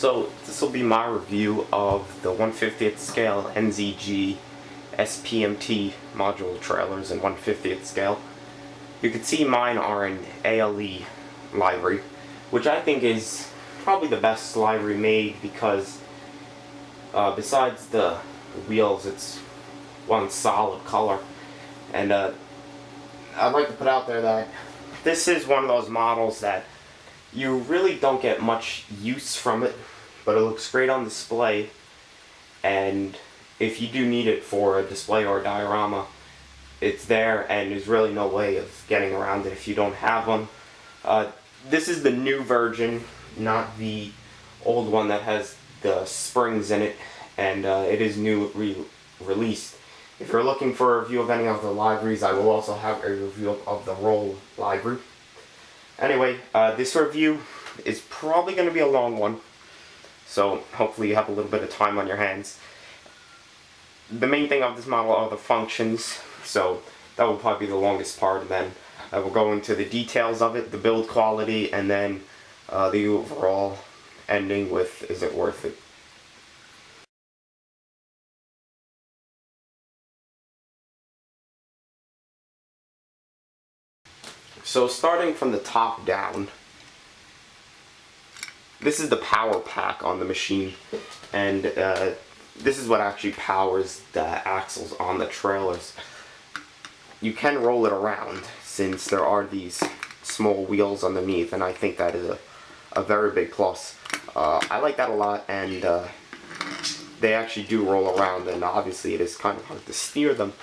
So this will be my review of the 1/50th scale NZG Spmt module trailers in 1/50th scale. You can see mine are in A.L.E livery, which I think is probably the best livery made because besides the wheels, it's one solid color. And I'd like to put out there that this is one of those models that you really don't get much use from it, but it looks great on display, and if you do need it for a display or a diorama, it's there, and there's really no way of getting around it if you don't have one. This is the new version, not the old one that has the springs in it, and it is new released. If you're looking for a review of any of the libraries, I will also have a review of the roll library. Anyway, this review is probably going to be a long one, so hopefully you have a little bit of time on your hands. The main thing of this model are the functions, so that will probably be the longest part, and then I will go into the details of it, the build quality, and then the overall ending with, is it worth it? So starting from the top down, this is the power pack on the machine, and this is what actually powers the axles on the trailers. You can roll it around since there are these small wheels underneath, and I think that is a very big plus. I like that a lot, and they actually do roll around, and obviously it is kind of hard to steer them,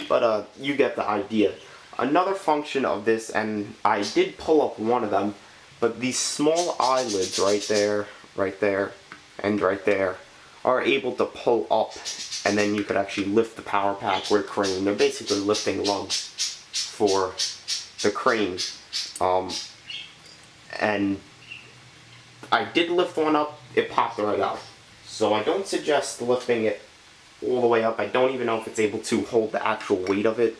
but you get the idea. Another function of this, and I did pull up one of them, but these small eyelids right there, and right there, are able to pull up, and then you could actually lift the power pack with a crane. They're basically lifting lugs for the crane. And I did lift one up, it popped right out. So I don't suggest lifting it all the way up. I don't even know if it's able to hold the actual weight of it,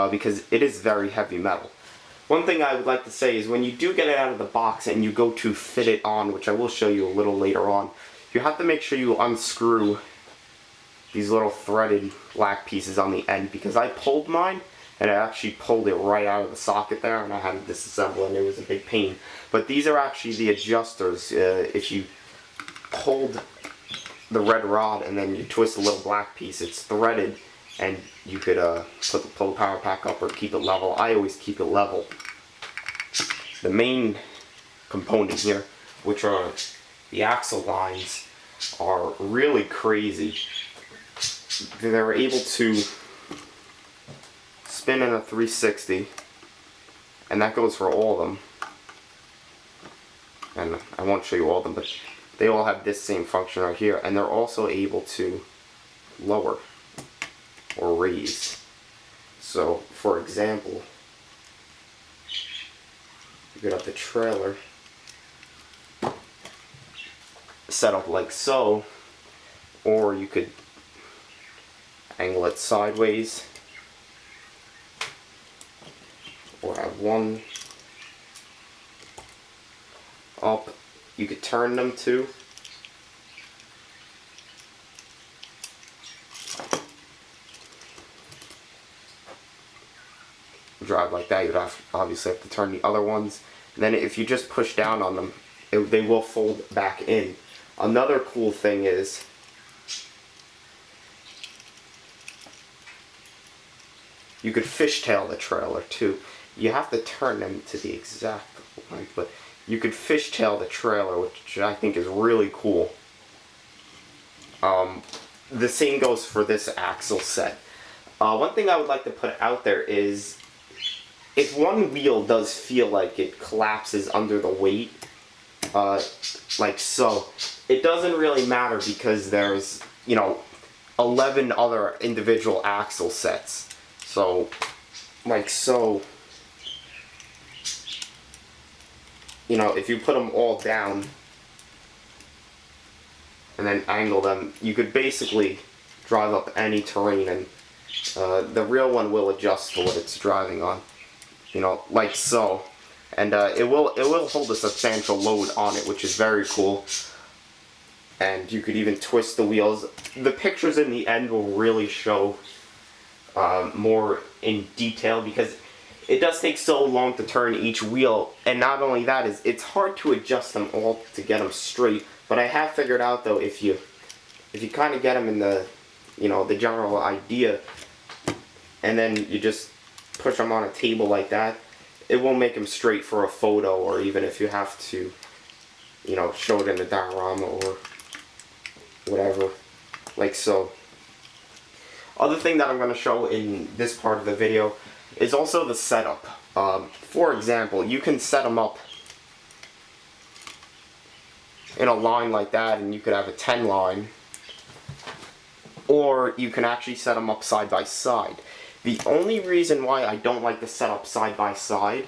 because it is very heavy metal. One thing I would like to say is when you do get it out of the box and you go to fit it on, which I will show you a little later on, you have to make sure you unscrew these little threaded black pieces on the end, because I pulled mine and I actually pulled it right out of the socket there, and I had to disassemble, and it was a big pain. But these are actually the adjusters. If you hold the red rod and then you twist a little black piece, it's threaded, and you could pull the power pack up or keep it level. I always keep it level. The main component here, which are the axle lines, are really crazy. They're able to spin in a 360, and that goes for all of them. And I won't show you all of them, but they all have this same function right here, and they're also able to lower or raise. So, for example, you could have the trailer set up like so, or you could angle it sideways, or have one up. You could turn them too. Drive like that, you'd obviously have to turn the other ones. And then if you just push down on them, they will fold back in. Another cool thing is you could fishtail the trailer too. You have to turn them to the exact length, but you could fishtail the trailer, which I think is really cool. The same goes for this axle set. One thing I would like to put out there is, if one wheel does feel like it collapses under the weight, like so, it doesn't really matter, because there's, 11 other individual axle sets. So, like so, if you put them all down and then angle them, you could basically drive up any terrain, and the real one will adjust for what it's driving on, like so. And it will hold a substantial load on it, which is very cool. and you could even twist the wheels. The pictures in the end will really show more in detail, because it does take so long to turn each wheel, and not only that, is it's hard to adjust them all to get them straight. But I have figured out though, if you kind of get them in the, you know, the general idea, and then you just push them on a table like that, it will make them straight for a photo, or even if you have to, you know, show it in a diorama or whatever, like so. Other thing that I'm going to show in this part of the video is also the setup. For example, you can set them up in a line like that, and you could have a 10 line, or you can actually set them up side by side. The only reason why I don't like to set up side by side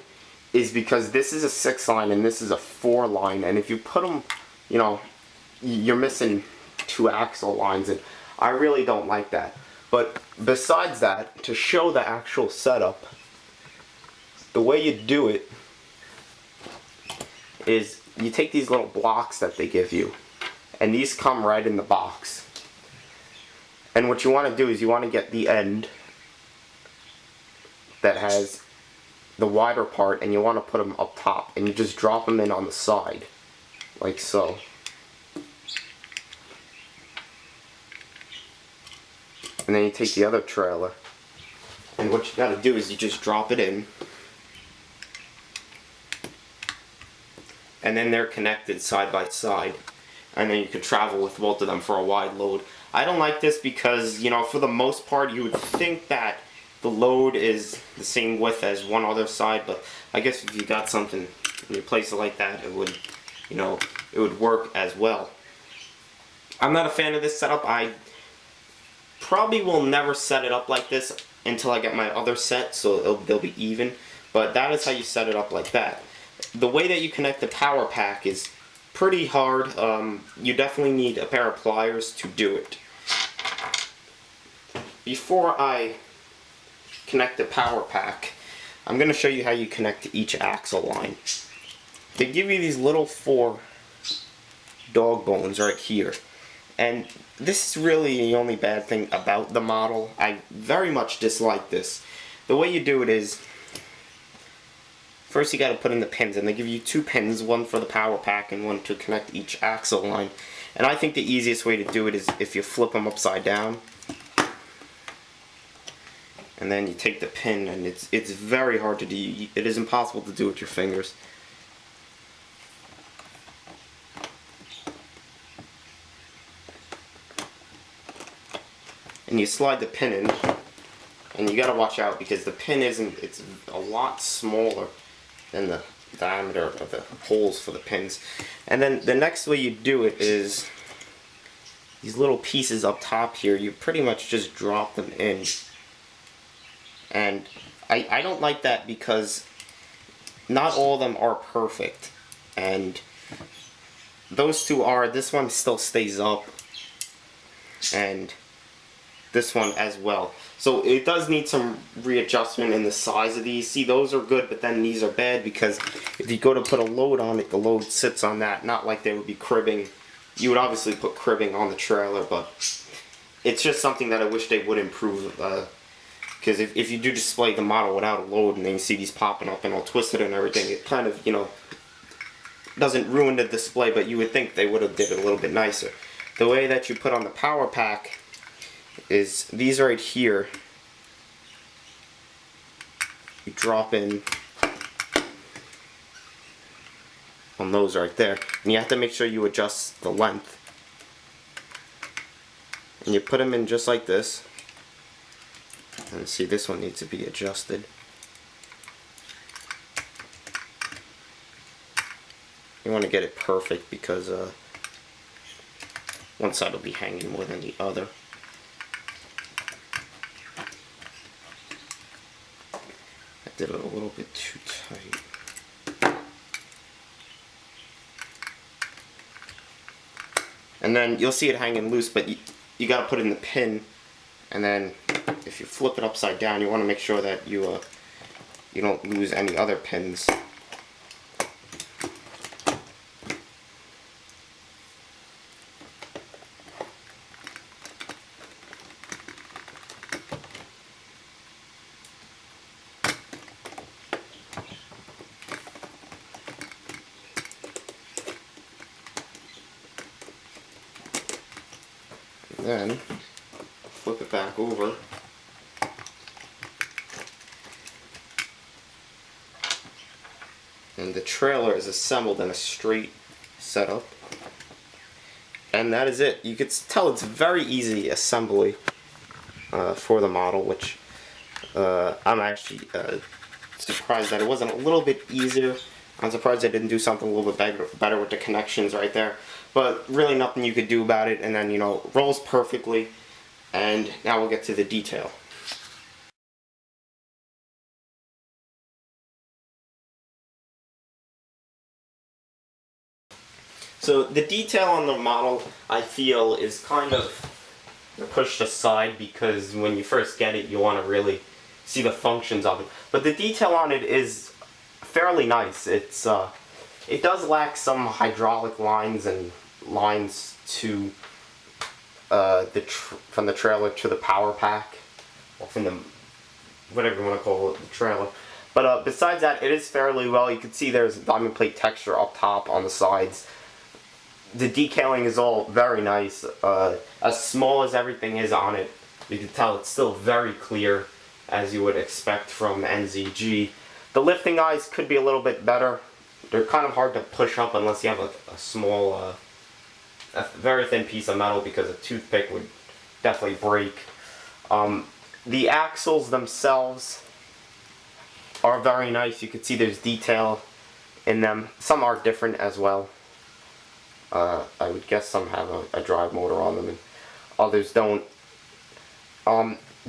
is because this is a 6 line and this is a 4 line, and if you put them, you know, you're missing 2 axle lines, and I really don't like that. But besides that, to show the actual setup, the way you do it is you take these little blocks that they give you, and these come right in the box. And what you want to do is you want to get the end that has the wider part, and you want to put them up top, and you just drop them in on the side, like so. And then you take the other trailer, and what you gotta do is you just drop it in, and then they're connected side by side, and then you can travel with both of them for a wide load. I don't like this because, you know, for the most part you would think that the load is the same width as one other side, but I guess if you got something and you place it like that, it would, you know, it would work as well. I'm not a fan of this setup. I probably will never set it up like this until I get my other set, so they'll be even, but that is how you set it up like that. The way that you connect the power pack is pretty hard. You definitely need a pair of pliers to do it. Before I connect the power pack, I'm going to show you how you connect each axle line. They give you these little 4 dog bones right here, and this is really the only bad thing about the model. I very much dislike this. The way you do it is, first you got to put in the pins, and they give you 2 pins, one for the power pack and one to connect each axle line. And I think the easiest way to do it is if you flip them upside down, and then you take the pin, and it's very hard to do. It is impossible to do with your fingers. And you slide the pin in, and you gotta watch out because the pin it's a lot smaller than the diameter of the holes for the pins. And then the next way you do it is these little pieces up top here, you pretty much just drop them in. And I don't like that because not all of them are perfect, and those 2 are. This one still stays up, and this one as well. So it does need some readjustment in the size of these. See, those are good, but then these are bad because if you go to put a load on it, the load sits on that, not like they would be cribbing. You would obviously put cribbing on the trailer, but it's just something that I wish they would improve, because if you do display the model without a load and then you see these popping up and all twisted and everything, it kind of, you know, doesn't ruin the display, but you would think they would have did it a little bit nicer. The way that you put on the power pack is these right here. You drop in on those right there, and you have to make sure you adjust the length. And you put them in just like this. And see, this one needs to be adjusted. You want to get it perfect because one side will be hanging more than the other. I did it a little bit too tight. And then you'll see it hanging loose, but you got to put in the pin, and then if you flip it upside down, you want to make sure that you don't lose any other pins. Then flip it back over. And the trailer is assembled in a straight setup. And that is it. You can tell it's very easy assembly for the model, which I'm actually surprised that it wasn't a little bit easier. I'm surprised I didn't do something a little bit better with the connections right there. But really nothing you could do about it. And then, you know, rolls perfectly. And now we'll get to the detail. So the detail on the model, I feel, is kind of pushed aside because when you first get it, you want to really see the functions of it. But the detail on it is fairly nice. It's it does lack some hydraulic lines and lines to from the trailer to the power pack, or from the whatever you want to call it, the trailer. But besides that, it is fairly well. You can see there's diamond plate texture up top on the sides. The decaling is all very nice. As small as everything is on it, you can tell it's still very clear, as you would expect from NZG. The lifting eyes could be a little bit better. They're kind of hard to push up unless you have a small, a very thin piece of metal, because a toothpick would definitely break. The axles themselves are very nice. You can see there's detail in them. Some are different as well. I would guess some have a drive motor on them and others don't.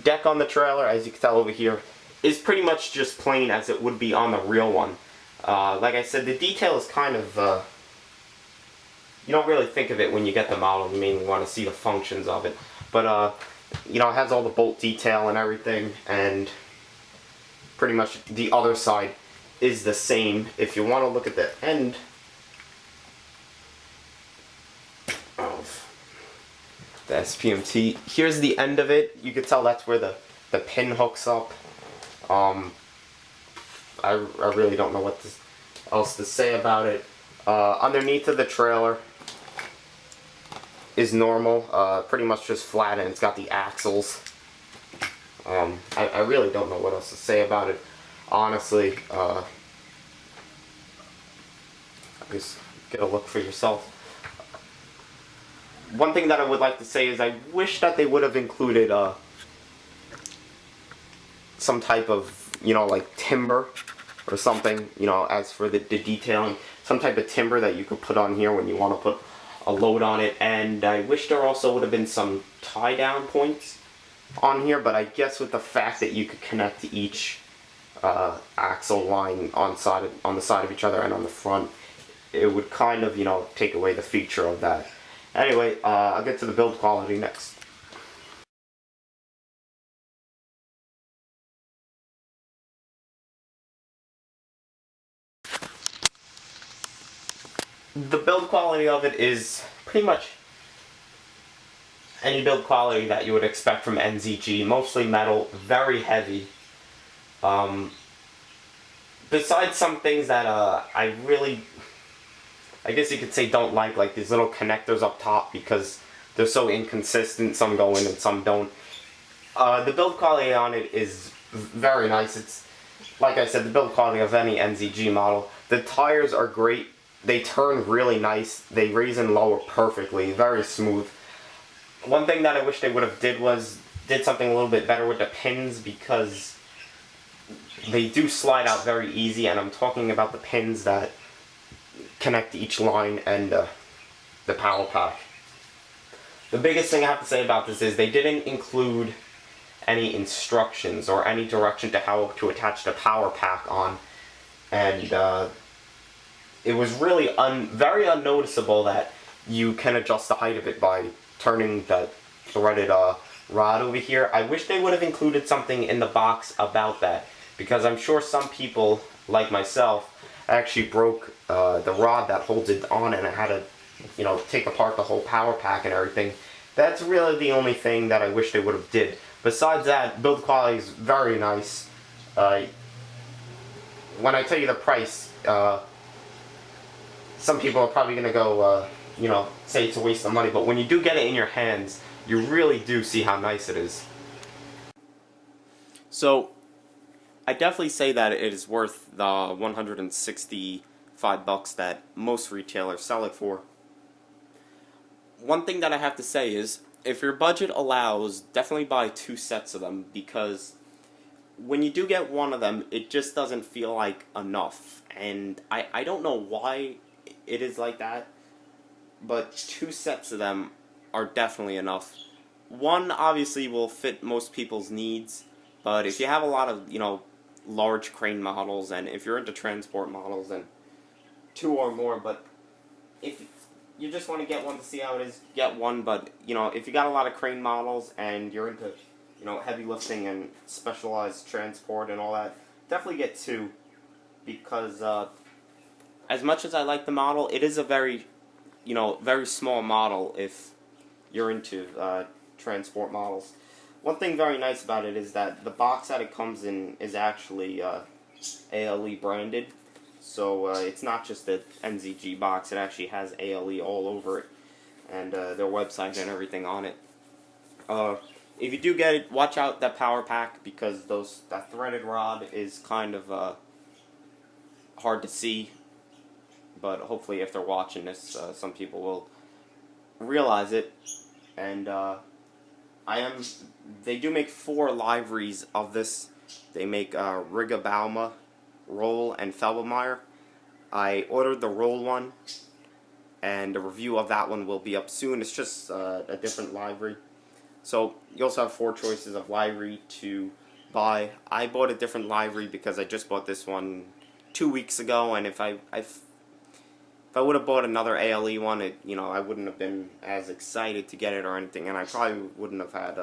Deck on the trailer, as you can tell over here, is pretty much just plain as it would be on the real one. Like I said, the detail is kind of, you don't really think of it when you get the model. You mainly want to see the functions of it. But, you know, it has all the bolt detail and everything, and pretty much the other side is the same. If you want to look at the end of the Spmt, here's the end of it. You can tell that's where the pin hooks up. I really don't know what else to say about it. Underneath of the trailer is normal, pretty much just flat, and it's got the axles. I really don't know what else to say about it, honestly. Just get a look for yourself. One thing that I would like to say is I wish that they would have included some type of, you know, like timber or something, you know, as for the detailing, some type of timber that you could put on here when you want to put a load on it. And I wish there also would have been some tie down points on here, but I guess with the fact that you could connect each axle line on the side of each other and on the front, it would kind of, you know, take away the feature of that. Anyway, I'll get to the build quality next. The build quality of it is pretty much any build quality that you would expect from NZG. Mostly metal, very heavy. Besides some things that I guess you could say don't like these little connectors up top, because they're so inconsistent. Some go in and some don't. The build quality on it is very nice. It's, like I said, the build quality of any NZG model. The tires are great. They turn really nice. They raise and lower perfectly. Very smooth. One thing that I wish they would have did something a little bit better with the pins, because they do slide out very easy, and I'm talking about the pins that connect each line and the power pack. The biggest thing I have to say about this is they didn't include any instructions or any direction to how to attach the power pack on, and it was really very unnoticeable that you can adjust the height of it by turning the threaded rod over here. I wish they would have included something in the box about that, because I'm sure some people, like myself, actually broke the rod that holds it on, and I had to, you know, take apart the whole power pack and everything. That's really the only thing that I wish they would have did. Besides that, build quality is very nice. When I tell you the price, some people are probably going to go, you know, say it's a waste of money, but when you do get it in your hands, you really do see how nice it is. So, I definitely say that it is worth the $165 that most retailers sell it for. One thing that I have to say is, if your budget allows, definitely buy 2 sets of them, because when you do get one of them, it just doesn't feel like enough. And I don't know why it is like that, but 2 sets of them are definitely enough. One obviously will fit most people's needs, but if you have a lot of, large crane models, and if you're into transport models, then 2 or more. But if you just want to get one to see how it is, get one. But if you got a lot of crane models and you're into heavy lifting and specialized transport and all that, definitely get 2, because as much as I like the model, it is a very very small model if you're into transport models. One thing very nice about it is that the box that it comes in is actually A.L.E. branded. So it's not just the NZG box, it actually has A.L.E. all over it, and their website and everything on it. If you do get it, watch out that power pack, because that threaded rod is kind of hard to see, but hopefully if they're watching this, some people will realize it. And they do make 4 liveries of this. They make Rigabauma, Roll, and Felbermeyer. I ordered the Roll one, and a review of that one will be up soon. It's just a different livery. So you also have 4 choices of livery to buy. I bought a different livery because I just bought this one 2 weeks ago, and if I would have bought another A.L.E. one, I wouldn't have been as excited to get it or anything, and I probably wouldn't have had,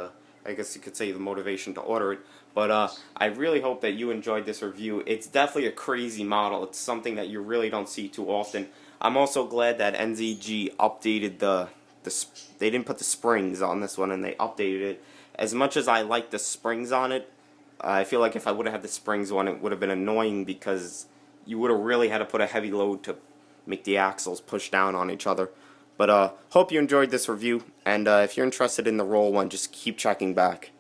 I guess you could say, the motivation to order it. But I really hope that you enjoyed this review. It's definitely a crazy model. It's something that you really don't see too often. I'm also glad that NZG updated they didn't put the springs on this one, and they updated it. As much as I like the springs on it, I feel like if I would have had the springs on, it would have been annoying, because you would have really had to put a heavy load to make the axles push down on each other. But hope you enjoyed this review, and if you're interested in the Roll one, just keep checking back.